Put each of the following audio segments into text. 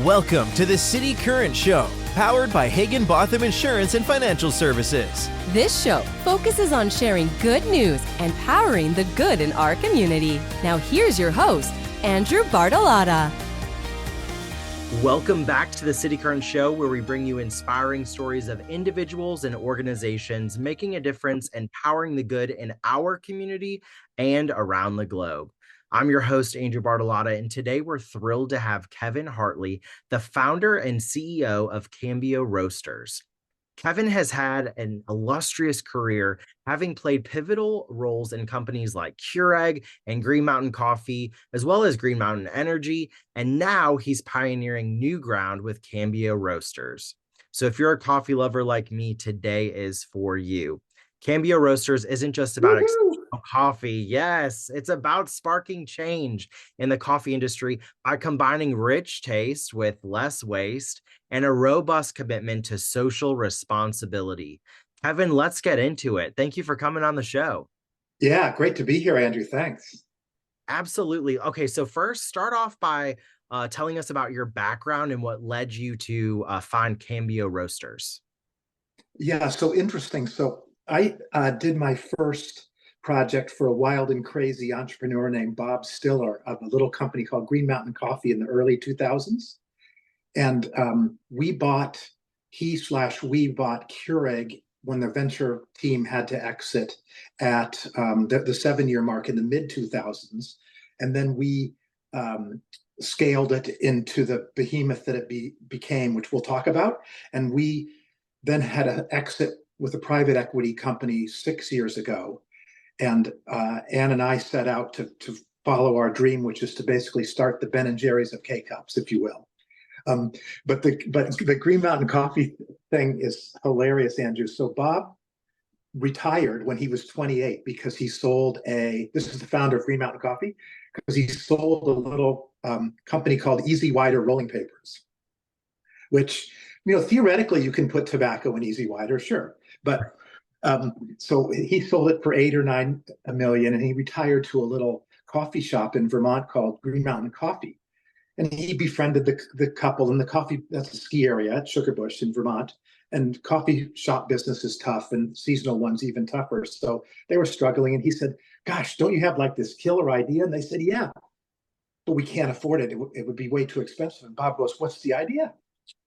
Welcome to the City Current Show, powered by Hagen-Botham Insurance and Financial Services. This show focuses on sharing good news and powering the good in our community. Now here's your host, Andrew Bartolotta. Welcome back to the cityCURRENT Show, where we bring you inspiring stories of individuals and organizations making a difference and powering the good in our community and around the globe. I'm your host, Andrew Bartolotta, and today we're thrilled to have Kevin Hartley, the founder and CEO of Cambio Roasters. Kevin has had an illustrious career, having played pivotal roles in companies like Keurig and Green Mountain Coffee, as well as Green Mountain Energy, and now he's pioneering new ground with Cambio Roasters. So if you're a coffee lover like me, today is for you. Cambio Roasters isn't just about coffee. Yes, it's about sparking change in the coffee industry by combining rich taste with less waste and a robust commitment to social responsibility. Kevin, let's get into it. Thank you for coming on the show. Yeah, great to be here, Andrew. Thanks. Absolutely. Okay, so first, start off by telling us about your background and what led you to find Cambio Roasters. Yeah, so interesting. So I did my first project for a wild and crazy entrepreneur named Bob Stiller of a little company called Green Mountain Coffee in the early 2000s. And we bought Keurig when the venture team had to exit at the 7-year mark in the mid 2000s. And then we scaled it into the behemoth that it became, which we'll talk about. And we then had an exit with a private equity company 6 years ago. And Ann and I set out to follow our dream, which is to basically start the Ben & Jerry's of K-Cups, if you will. But the Green Mountain Coffee thing is hilarious, Andrew. So Bob retired when he was 28 because he sold this is the founder of Green Mountain Coffee, because he sold a little company called Easy Wider Rolling Papers, which, theoretically you can put tobacco in Easy Wider, sure. But so he sold it for $8 or $9 million, and he retired to a little coffee shop in Vermont called Green Mountain Coffee. And he befriended the couple, and the coffee, that's a ski area at Sugarbush in Vermont. And coffee shop business is tough, and seasonal ones even tougher. So they were struggling, and he said, gosh, don't you have like this killer idea? And they said, yeah, but we can't afford it. It would be way too expensive. And Bob goes, what's the idea?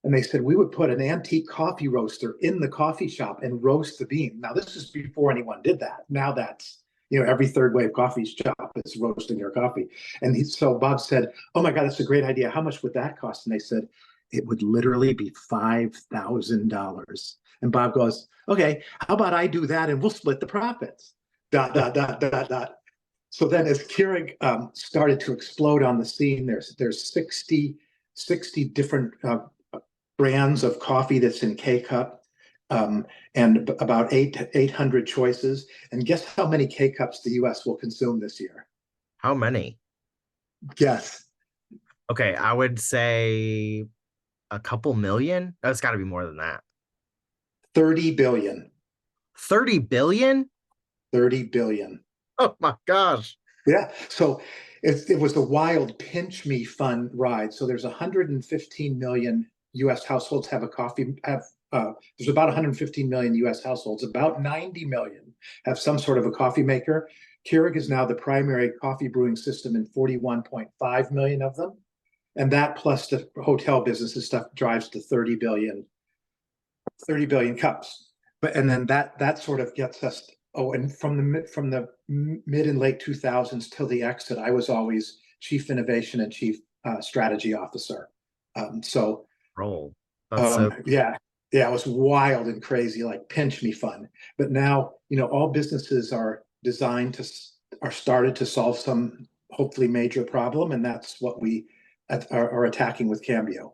And they said, we would put an antique coffee roaster in the coffee shop and roast the bean. Now, this is before anyone did that. Now that's, every third wave coffee shop is roasting their coffee. And so Bob said, oh my God, that's a great idea. How much would that cost? And they said, it would literally be $5,000. And Bob goes, okay, how about I do that and we'll split the profits. ... So then as Keurig started to explode on the scene, there's 60 different brands of coffee that's in K-Cup, and about 800 choices. And guess how many K-Cups the US will consume this year? How many? Guess. Okay, I would say a couple million. That's got to be more than that. 30 billion. 30 billion? 30 billion. Oh my gosh. Yeah. So it was a wild pinch me fun ride. So there's 115 million US households there's about 115 million US households. About 90 million have some sort of a coffee maker. Keurig is now the primary coffee brewing system in 41.5 million of them. And that plus the hotel business and stuff drives to 30 billion cups. And then that sort of gets us. Oh, and from the mid and late 2000s till the exit, I was always chief innovation and chief strategy officer. Yeah, it was wild and crazy, like pinch me fun. But now, all businesses are started to solve some hopefully major problem, and that's what we are attacking with Cambio.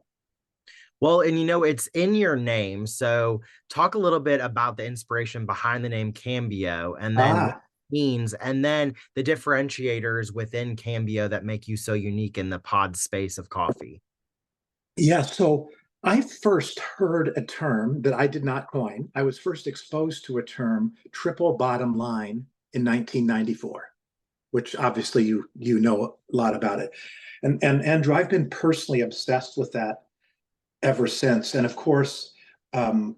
Well, and it's in your name. So talk a little bit about the inspiration behind the name Cambio, and then what it means, and then the differentiators within Cambio that make you so unique in the pod space of coffee. Yeah, so I first heard a term that I did not coin. I was first exposed to a term, triple bottom line, in 1994, which obviously you know a lot about it. And Andrew, I've been personally obsessed with that ever since. And of course, I'm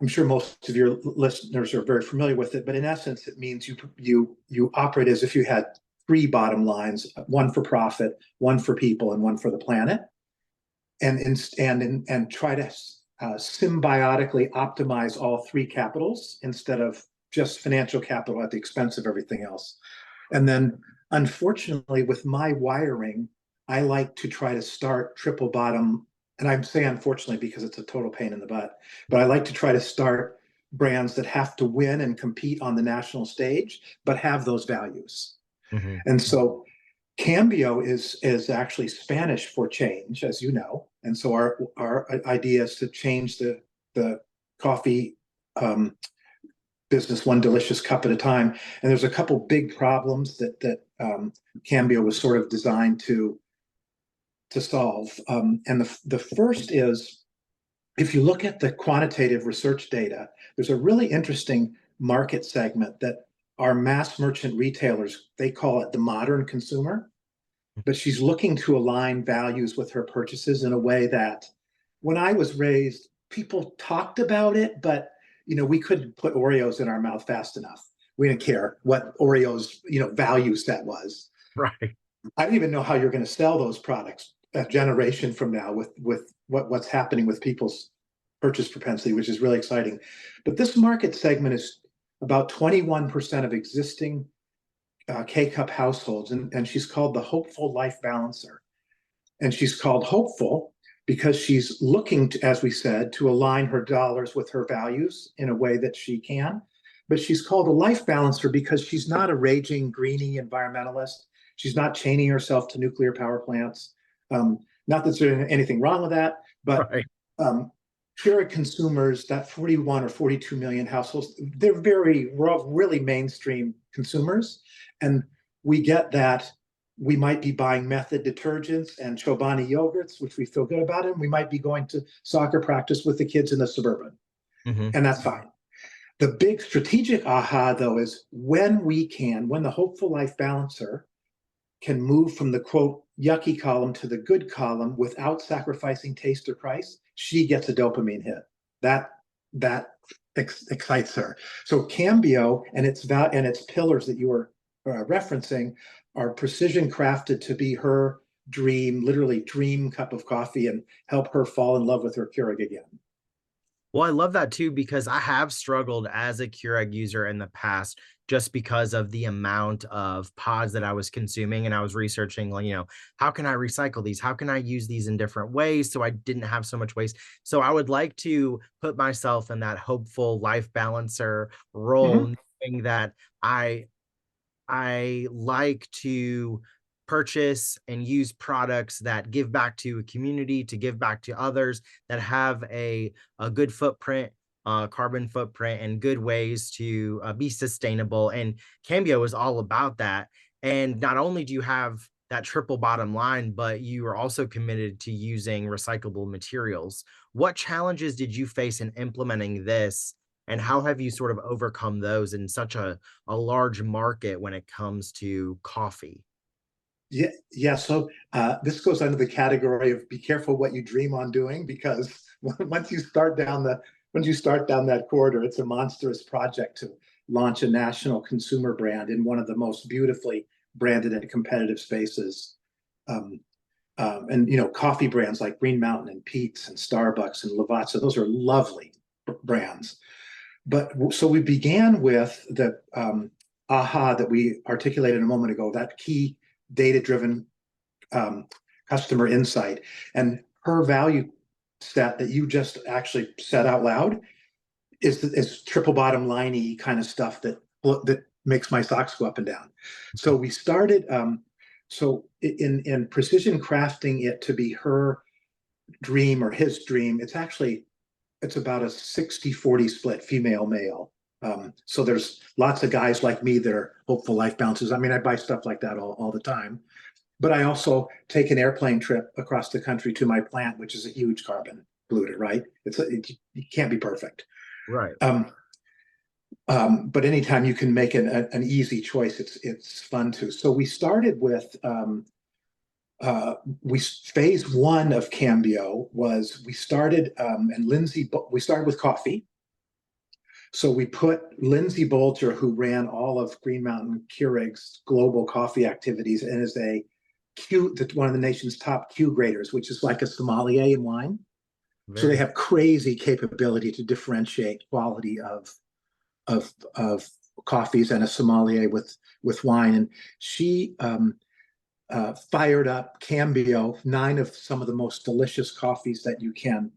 sure most of your listeners are very familiar with it, but in essence, it means you operate as if you had three bottom lines: one for profit, one for people, and one for the planet, and try to symbiotically optimize all three capitals instead of just financial capital at the expense of everything else. And then, unfortunately, with my wiring, I like to try to start triple bottom. And I'm saying unfortunately because it's a total pain in the butt, but I like to try to start brands that have to win and compete on the national stage, but have those values. Mhm. And so Cambio is actually Spanish for change, as you know. And so our idea is to change the coffee business one delicious cup at a time. And there's a couple big problems that Cambio was sort of designed to solve. And the first is, if you look at the quantitative research data, there's a really interesting market segment that our mass merchant retailers, they call it the modern consumer, but she's looking to align values with her purchases in a way that when I was raised, people talked about it, but we couldn't put Oreos in our mouth fast enough. We didn't care what Oreos, value set was. Right. I don't even know how you're going to sell those products a generation from now with what's happening with people's purchase propensity, which is really exciting. But this market segment is about 21% of existing K-Cup households, and she's called the Hopeful Life Balancer. And she's called hopeful because she's looking to, as we said, to align her dollars with her values in a way that she can. But she's called a life balancer because she's not a raging greenie environmentalist. She's not chaining herself to nuclear power plants. Not that there's anything wrong with that, but Right. Keurig consumers, that 41 or 42 million households, they're really mainstream consumers. And we get that we might be buying Method detergents and Chobani yogurts, which we feel good about, and we might be going to soccer practice with the kids in the Suburban. Mm-hmm. And that's fine. The big strategic aha, though, is when the Hopeful Life Balancer can move from the quote yucky column to the good column without sacrificing taste or price, she gets a dopamine hit. That excites her. So Cambio and its pillars that you were referencing are precision crafted to be her literally dream cup of coffee and help her fall in love with her Keurig again. Well, I love that too, because I have struggled as a Keurig user in the past just because of the amount of pods that I was consuming. And I was researching, how can I recycle these? How can I use these in different ways so I didn't have so much waste? So I would like to put myself in that hopeful life balancer role, knowing that I like to purchase and use products that give back to a community, to give back to others, that have a good footprint, carbon footprint, and good ways to be sustainable. And Cambio is all about that. And not only do you have that triple bottom line, but you are also committed to using recyclable materials. What challenges did you face in implementing this? And how have you sort of overcome those in such a large market when it comes to coffee? Yeah. So this goes under the category of be careful what you dream on doing, because once you start down that corridor, it's a monstrous project to launch a national consumer brand in one of the most beautifully branded and competitive spaces. And coffee brands like Green Mountain and Peet's and Starbucks and Lavazza, those are lovely brands. But so we began with the aha that we articulated a moment ago, that key data-driven customer insight. And her value set that you just actually said out loud is triple bottom line-y kind of stuff that makes my socks go up and down. So we started, in precision crafting it to be her dream or his dream, it's about a 60-40 split female male. So there's lots of guys like me that are hopeful life balancers. I mean, I buy stuff like that all the time, but I also take an airplane trip across the country to my plant, which is a huge carbon polluter, right? It can't be perfect. Right. But anytime you can make an easy choice, it's fun too. So we started with phase one of Cambio was we started we started with coffee. So we put Lindsay Bolger, who ran all of Green Mountain Keurig's global coffee activities and is one of the nation's top Q graders, which is like a sommelier in wine. So they have crazy capability to differentiate quality of coffees and a sommelier with wine. And she fired up Cambio, 9 of some of the most delicious coffees that you can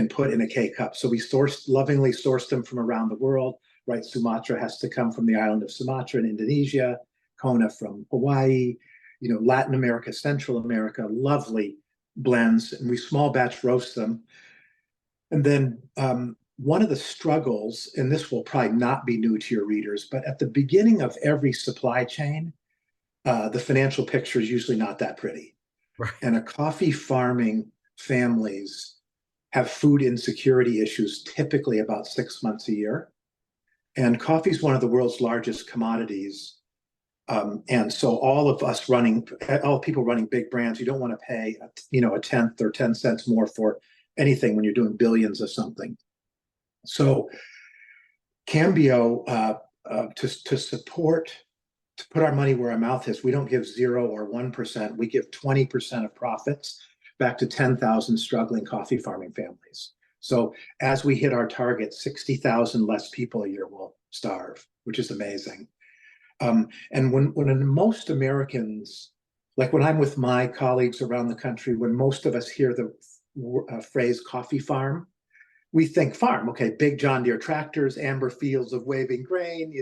put in a K-cup. So we lovingly sourced them from around the world, right? Sumatra has to come from the island of Sumatra in Indonesia, Kona from Hawaii, Latin America, Central America, lovely blends. And we small batch roast them. And then one of the struggles, and this will probably not be new to your readers, but at the beginning of every supply chain, the financial picture is usually not that pretty. Right. And a coffee farming families have food insecurity issues typically about 6 months a year. And coffee is one of the world's largest commodities. And so all people running big brands, you don't want to pay, a tenth or 10 cents more for anything when you're doing billions of something. So Cambio, to put our money where our mouth is, we don't give 0 or 1%. We give 20% of profits back to 10,000 struggling coffee farming families. So as we hit our target, 60,000 less people a year will starve, which is amazing. And when most Americans, like when I'm with my colleagues around the country, when most of us hear the phrase coffee farm, we think farm, okay, big John Deere tractors, amber fields of waving grain,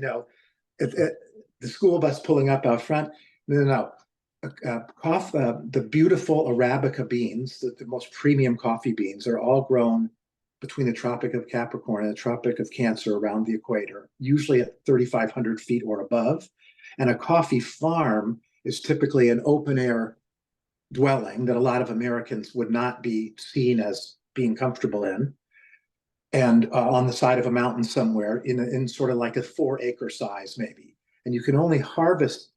the school bus pulling up out front. No. The beautiful Arabica beans, the most premium coffee beans, are all grown between the Tropic of Capricorn and the Tropic of Cancer around the equator, usually at 3,500 feet or above. And a coffee farm is typically an open air dwelling that a lot of Americans would not be seen as being comfortable in. And on the side of a mountain somewhere in sort of like a 4-acre size maybe. And you can only harvest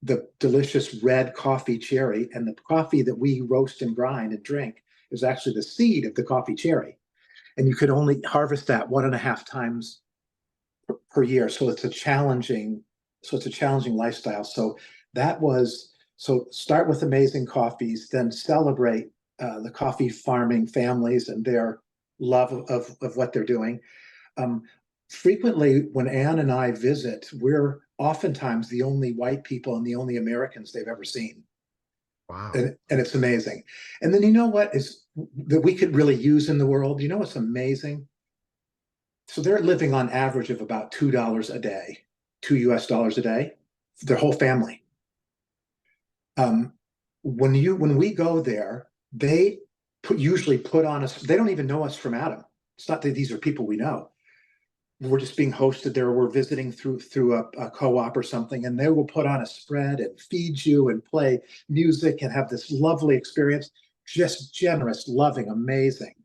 the delicious red coffee cherry, and the coffee that we roast and grind and drink is actually the seed of the coffee cherry. And you could only harvest that 1.5 times per year. So it's a challenging lifestyle. So start with amazing coffees, then celebrate the coffee farming families and their love of what they're doing. Frequently, when Anne and I visit, we're oftentimes the only white people and the only Americans they've ever seen. Wow. And it's amazing. And then what is that we could really use in the world? What's amazing? So they're living on average of about $2 a day, $2 a day, their whole family. When we go there, they usually put on us, they don't even know us from Adam. It's not that these are people we know. We're just being hosted there. We're visiting through a co-op or something, and they will put on a spread and feed you and play music and have this lovely experience. Just generous, loving, amazing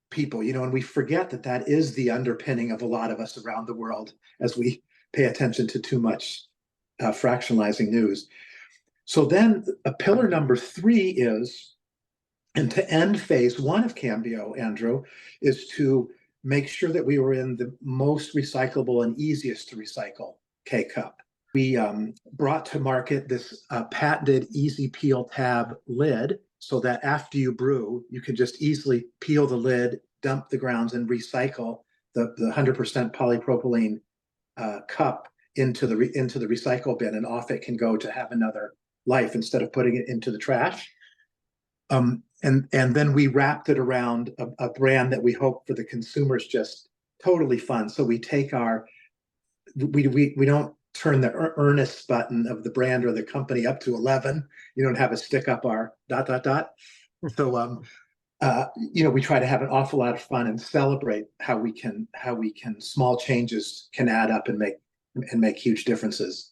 people, and we forget that is the underpinning of a lot of us around the world as we pay attention to too much fractionalizing news. So then a pillar number 3 is, and to end phase 1 of Cambio, Andrew, is to make sure that we were in the most recyclable and easiest to recycle K-cup. We brought to market this patented easy peel tab lid so that after you brew, you can just easily peel the lid, dump the grounds, and recycle the 100% polypropylene cup into the recycle bin, and off it can go to have another life instead of putting it into the trash. And then we wrapped it around a brand that we hope for the consumers just totally fun. So we take we don't turn the earnest button of the brand or the company up to 11. You don't have a stick up our ... So we try to have an awful lot of fun and celebrate how we can small changes can add up and make huge differences.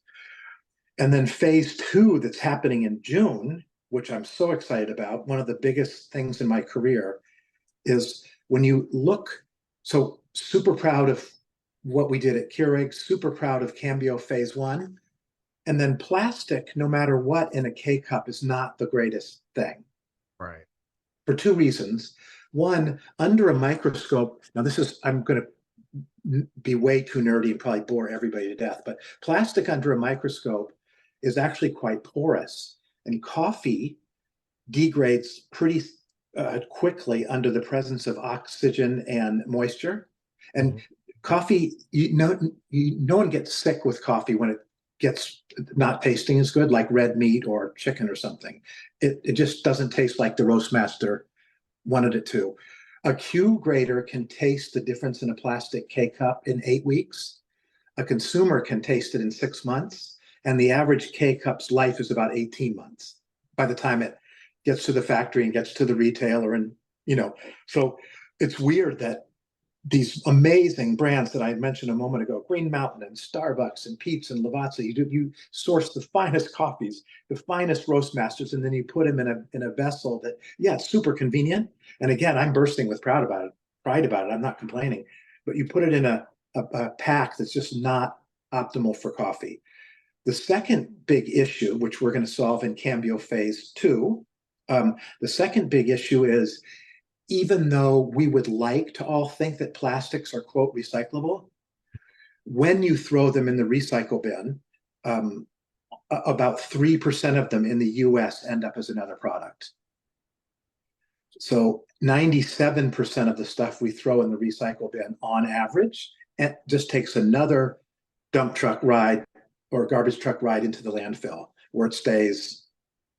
And then phase 2 that's happening in June, which I'm so excited about, one of the biggest things in my career, is when you look, so super proud of what we did at Keurig, super proud of Cambio phase 1. And then plastic, no matter what, in a K-cup is not the greatest thing. Right. For two reasons. One, under a microscope, now I'm going to be way too nerdy and probably bore everybody to death, but plastic under a microscope is actually quite porous. And coffee degrades pretty quickly under the presence of oxygen and moisture. And coffee, no one gets sick with coffee when it gets not tasting as good, like red meat or chicken or something. It just doesn't taste like the Roastmaster wanted it to. A Q grader can taste the difference in a plastic K-cup in 8 weeks. A consumer can taste it in 6 months. And the average K-cup's life is about 18 months by the time it gets to the factory and gets to the retailer. And, so it's weird that these amazing brands that I mentioned a moment ago, Green Mountain and Starbucks and Peet's and Lavazza, you source the finest coffees, the finest Roastmasters, and then you put them in a vessel that, it's super convenient. And again, I'm bursting with pride about it. I'm not complaining, but you put it in a pack that's just not optimal for coffee. The second big issue, which we're going to solve in Cambio Phase 2, the second big issue is, even though we would like to all think that plastics are, quote, recyclable, when you throw them in the recycle bin, about 3% of them in the US end up as another product. So 97% of the stuff we throw in the recycle bin on average, it just takes another dump truck ride or garbage truck ride into the landfill, where it stays,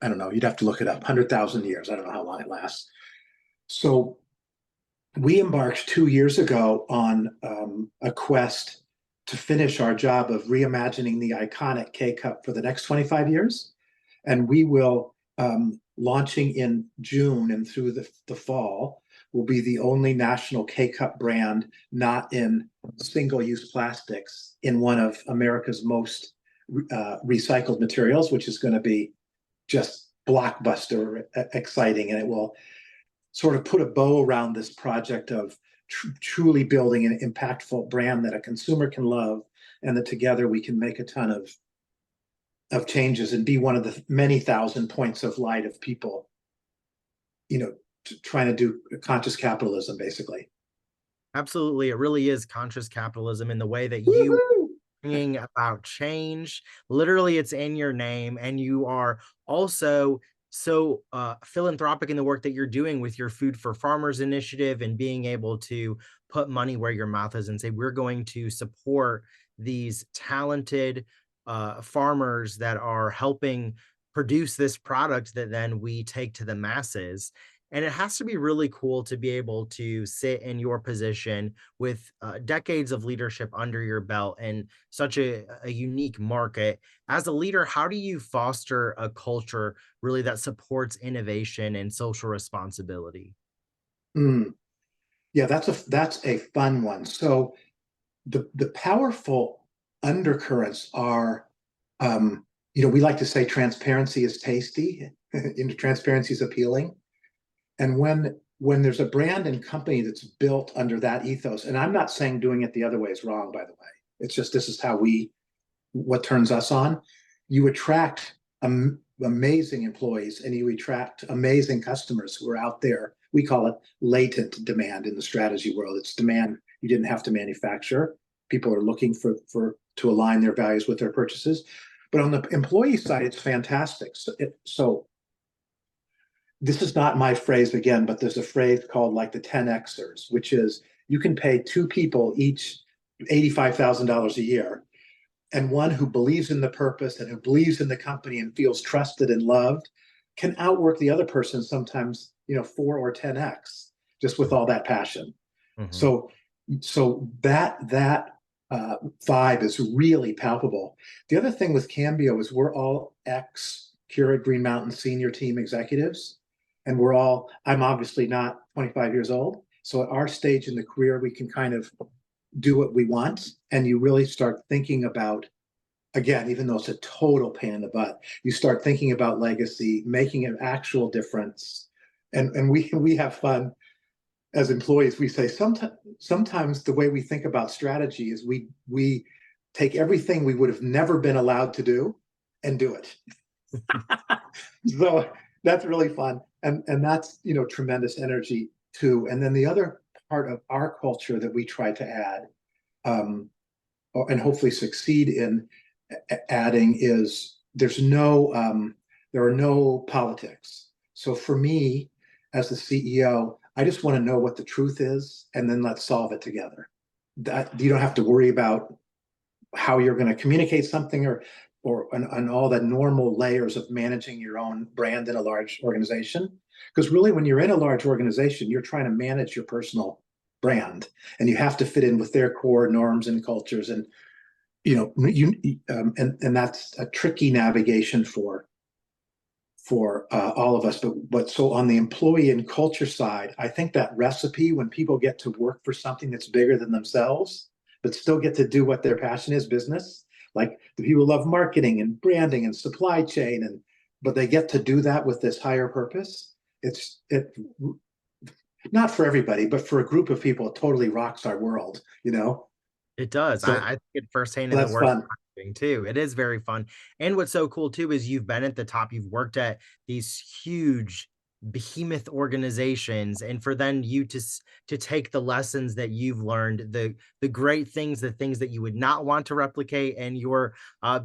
I don't know, you'd have to look it up, 100,000 years. I don't know how long it lasts. So we embarked 2 years ago on a quest to finish our job of reimagining the iconic K-cup for the next 25 years. And we will, launching in June and through the fall, will be the only national K-cup brand not in single-use plastics in one of America's most recycled materials, which is going to be just blockbuster exciting. And it will sort of put a bow around this project of truly building an impactful brand that a consumer can love, and that together we can make a ton of changes and be one of the many thousand points of light of people, trying to do conscious capitalism, basically. Absolutely. It really is conscious capitalism in the way that you bringing about change. Literally, it's in your name, and you are also so philanthropic in the work that you're doing with your Food for Farmers initiative, and being able to put money where your mouth is and say, we're going to support these talented farmers that are helping produce this product that then we take to the masses. And it has to be really cool to be able to sit in your position with decades of leadership under your belt and such a unique market. As a leader, how do you foster a culture really that supports innovation and social responsibility? Yeah, that's a fun one. So the powerful undercurrents are, we like to say transparency is tasty, transparency is appealing. And when there's a brand and company that's built under that ethos, and I'm not saying doing it the other way is wrong, by the way. It's just, this is what turns us on. You attract amazing employees, and you attract amazing customers who are out there. We call it latent demand in the strategy world. It's demand you didn't have to manufacture. People are looking to align their values with their purchases. But on the employee side, it's fantastic. So this is not my phrase again, but there's a phrase called like the 10Xers, which is you can pay 2 people each $85,000 a year, and one who believes in the purpose and who believes in the company and feels trusted and loved can outwork the other person sometimes, 4 or 10X, just with all that passion. So that vibe is really palpable. The other thing with Cambio is we're all ex-Keurig Green Mountain senior team executives. And I'm obviously not 25 years old. So at our stage in the career, we can kind of do what we want. And you really start thinking about, again, even though it's a total pain in the butt, you start thinking about legacy, making an actual difference. And we have fun as employees. We say sometimes the way we think about strategy is we take everything we would have never been allowed to do and do it. So that's really fun. And that's, tremendous energy too. And then the other part of our culture that we try to add, and hopefully succeed in adding, is there are no politics. So for me, as the CEO, I just want to know what the truth is, and then let's solve it together. That you don't have to worry about how you're going to communicate something, or on all the normal layers of managing your own brand in a large organization. Because really, when you're in a large organization, you're trying to manage your personal brand, and you have to fit in with their core norms and cultures, and and that's a tricky navigation for all of us. But so on the employee and culture side, I think that recipe, when people get to work for something that's bigger than themselves, but still get to do what their passion is, business, like the people love marketing and branding and supply chain, but they get to do that with this higher purpose. It not for everybody, but for a group of people, it totally rocks our world, It does. So I think it firsthand in the that's work fun. I'm doing too. It is very fun. And what's so cool too is you've been at the top. You've worked at these huge behemoth organizations, and for then you to take the lessons that you've learned, the great things, the things that you would not want to replicate in your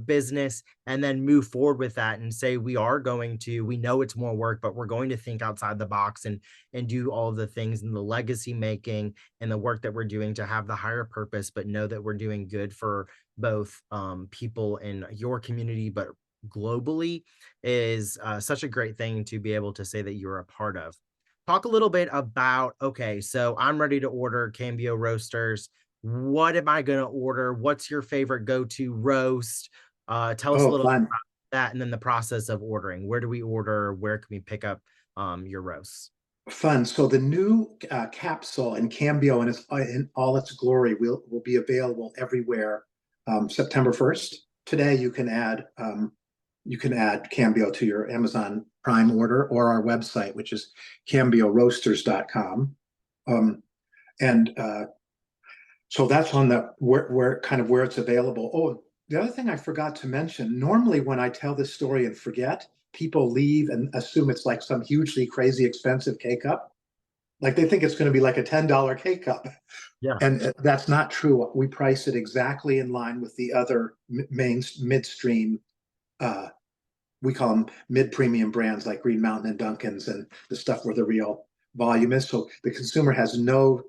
business, and then move forward with that and say, we know it's more work, but we're going to think outside the box and do all of the things and the legacy making and the work that we're doing to have the higher purpose, but know that we're doing good for both people in your community, but globally, is such a great thing to be able to say that you're a part of. Talk a little bit about, okay, so I'm ready to order Cambio Roasters. What am I going to order? What's your favorite go-to roast? Tell us a Oh, little bit fun. about that, and then the process of ordering. Where do we order? Where can we pick up your roasts? Fun. So the new capsule in Cambio in all its glory will be available everywhere September 1st. Today you can add Cambio to your Amazon Prime order or our website, which is cambioroasters.com. And so that's on the where it's available. Oh, the other thing I forgot to mention, normally when I tell this story and forget, people leave and assume it's like some hugely crazy expensive K-Cup. Like they think it's going to be like a $10 K-Cup. Yeah. And that's not true. We price it exactly in line with the other midstream, we call them mid-premium brands like Green Mountain and Dunkin's, and the stuff where the real volume is. So the consumer has no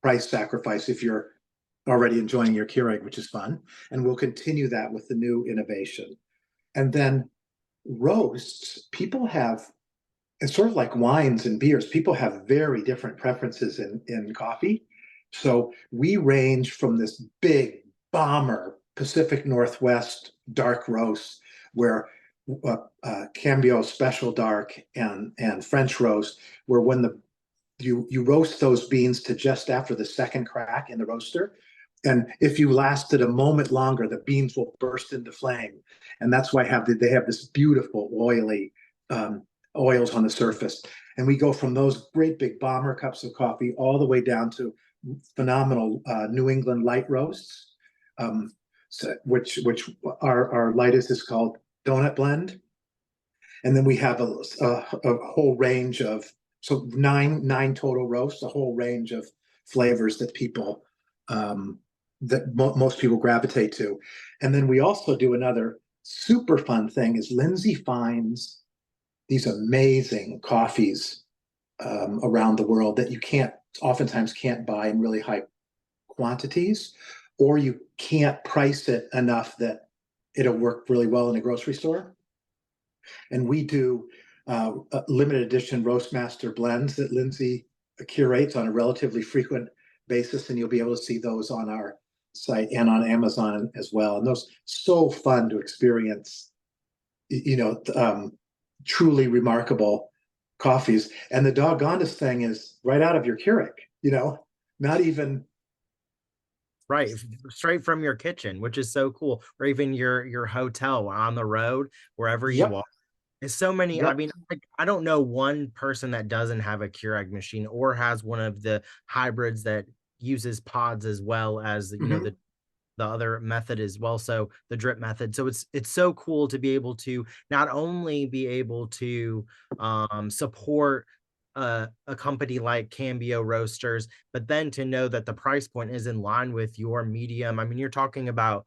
price sacrifice if you're already enjoying your Keurig, which is fun. And we'll continue that with the new innovation. And then roasts, it's sort of like wines and beers. People have very different preferences in coffee. So we range from this big bomber Pacific Northwest dark roast, where Cambio Special Dark and French roast, where when you roast those beans to just after the second crack in the roaster, and if you lasted a moment longer, the beans will burst into flame, and that's why they have this beautiful oily oils on the surface. And we go from those great big bomber cups of coffee all the way down to phenomenal New England light roasts, which our lightest is called Donut Blend. And then we have a whole range of, so nine total roasts, a whole range of flavors that most people gravitate to. And then we also do another super fun thing, is Lindsay finds these amazing coffees around the world that you oftentimes can't buy in really high quantities, or you can't price it enough that it'll work really well in a grocery store. And we do limited edition Roastmaster blends that Lindsay curates on a relatively frequent basis, and you'll be able to see those on our site and on Amazon as well. And those so fun to experience, truly remarkable coffees. And the doggonest thing is right out of your Keurig, not even right, straight from your kitchen, which is so cool, or even your hotel on the road, wherever you are. There's so many. I mean, I don't know one person that doesn't have a Keurig machine or has one of the hybrids that uses pods as well as, the the other method as well. So the drip method. So it's so cool to be able to not only be able to support a company like Cambio Roasters, but then to know that the price point is in line with your medium. I mean, you're talking about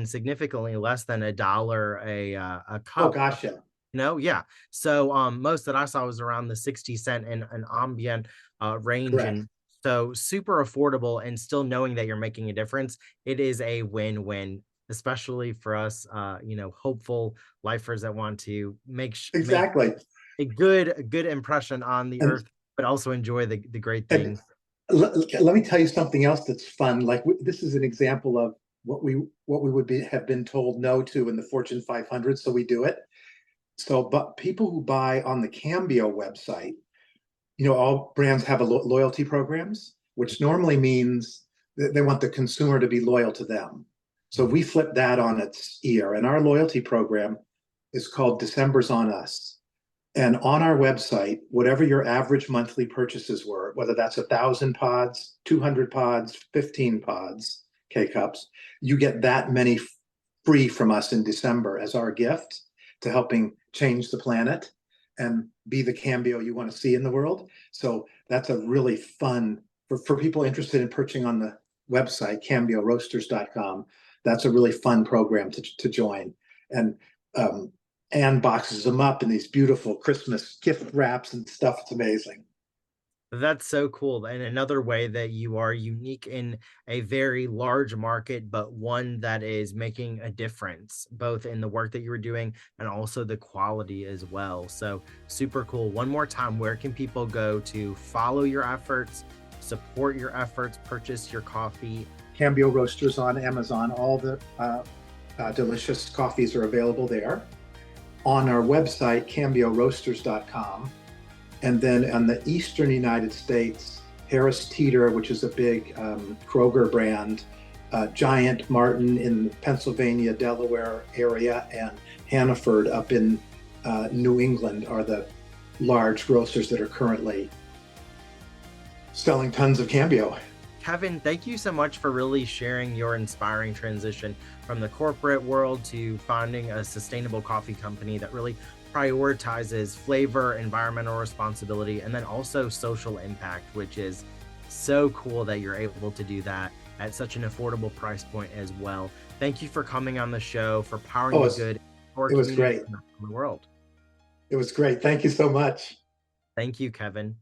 significantly less than $1 a Oh cup. gosh, yeah. No, yeah. So most that I saw was around the 60 cent and an ambient range. Correct. And so super affordable, and still knowing that you're making a difference. It is a win-win, especially for us, hopeful lifers that want to make Exactly. a good impression on the And earth, but also enjoy the great and things. let me tell you something else that's fun. Like this is an example of what we would have been told no to in the Fortune 500, so we do it. So, but people who buy on the Cambio website, all brands have loyalty programs, which normally means that they want the consumer to be loyal to them. So we flip that on its ear, and our loyalty program is called December's on Us. And on our website, whatever your average monthly purchases were, whether that's 1,000 pods, 200 pods, 15 pods, K-Cups, you get that many free from us in December as our gift to helping change the planet and be the Cambio you want to see in the world. So that's a really fun, for people interested in purchasing on the website, CambioRoasters.com. That's a really fun program to join. And Anne boxes them up in these beautiful Christmas gift wraps and stuff. It's amazing. That's so cool. And another way that you are unique in a very large market, but one that is making a difference, both in the work that you were doing and also the quality as well. So super cool. One more time, where can people go to follow your efforts, support your efforts, purchase your coffee? Cambio Roasters on Amazon. All the delicious coffees are available there. On our website, CambioRoasters.com. And then on the Eastern United States, Harris Teeter, which is a big Kroger brand, Giant Martin in the Pennsylvania, Delaware area, and Hannaford up in New England are the large grocers that are currently selling tons of Cambio. Kevin, thank you so much for really sharing your inspiring transition from the corporate world to founding a sustainable coffee company that really prioritizes flavor, environmental responsibility, and then also social impact, which is so cool that you're able to do that at such an affordable price point as well. Thank you for coming on the show, for powering the good. It was great. In the world. It was great. Thank you so much. Thank you, Kevin.